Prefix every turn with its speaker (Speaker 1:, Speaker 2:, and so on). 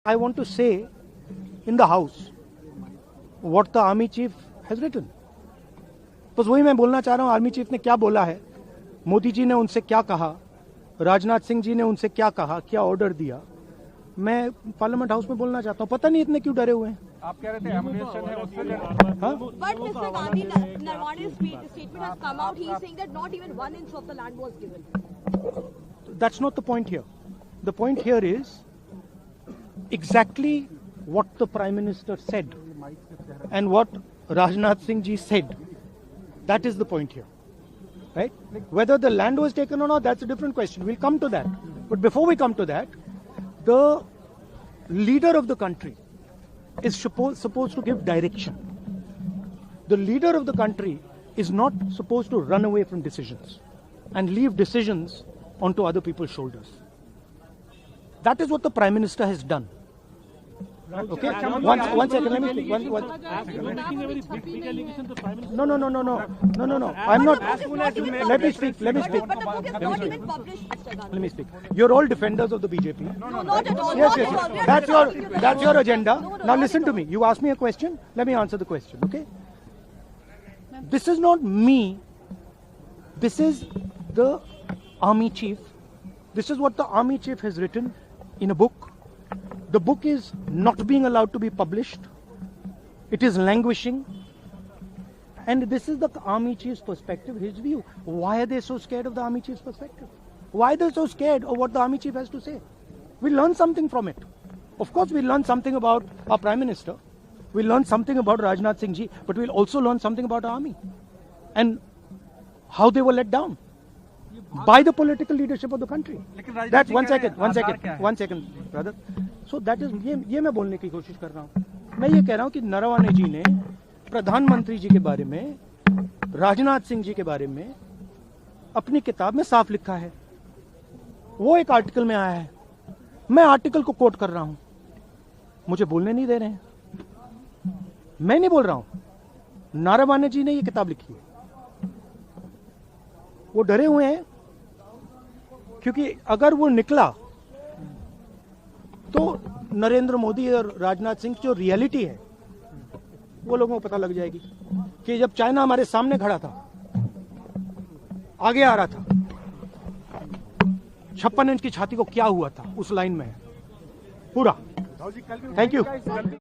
Speaker 1: I want to say in the house what the army chief has written. बस वही मैं बोलना चाह रहा हूं, आर्मी चीफ ने क्या बोला है, मोदी जी ने उनसे क्या कहा, राजनाथ सिंह जी ने उनसे क्या कहा, क्या ऑर्डर दिया, मैं पार्लियामेंट हाउस में बोलना चाहता हूं. पता नहीं इतने क्यों डरे हुए हैं.
Speaker 2: आप कह रहे थे एमुनेशन है उससे
Speaker 3: But Mr. Gandhi, Narwane's statement has come out. He is saying that not even 1 inch of the land was given.
Speaker 1: That's not the point here. The point here is exactly what the Prime Minister said and what Rajnath Singh ji said. That is the point here. Right? Whether the land was taken or not, that's a different question. We'll come to that. But before we come to that, the leader of the country is supposed to give direction. The leader of the country is not supposed to run away from decisions and leave decisions onto other people's shoulders. That is what the Prime Minister has done. Okay? One second, let me speak. No. I'm not. Let me speak.
Speaker 3: But the book is not even published, Mr. Gandhi.
Speaker 1: Let me speak. You're all defenders of the BJP.
Speaker 3: No, not at all.
Speaker 1: Yes.
Speaker 3: Not at all.
Speaker 1: That's your agenda.
Speaker 3: No,
Speaker 1: Now listen to me. You asked me a question. Let me answer the question. Okay? This is not me. This is the army chief. This is what the army chief has written in a book. The book is not being allowed to be published. It is languishing. And this is the army chief's perspective, his view. Why are they so scared of the army chief's perspective? Why are they so scared of what the army chief has to say? We learn something from it. Of course, we learn something about our Prime Minister. We learn something about Rajnath Singh ji, but we'll also learn something about our army. And how they were let down by the political leadership of the country. That's one second, brother. So that is ये मैं बोलने की कोशिश कर रहा हूँ. मैं ये कह रहा हूँ कि नरवाने जी ने प्रधानमंत्री जी के बारे में, राजनाथ सिंह जी के बारे में अपनी किताब में साफ लिखा है. वो एक आर्टिकल में आया है. मैं आर्टिकल को कोट कर रहा हूं. मुझे बोलने नहीं दे रहे हैं. मैं नहीं बोल रहा हूं. नारावाने जी ने ये किताब लिखी है. वो डरे हुए हैं क्योंकि अगर वो निकला तो नरेंद्र मोदी और राजनाथ सिंह की जो रियलिटी है वो लोगों को पता लग जाएगी कि जब चाइना हमारे सामने खड़ा था, आगे आ रहा था, 56 इंच की छाती को क्या हुआ था, उस लाइन में है पूरा. Thank you.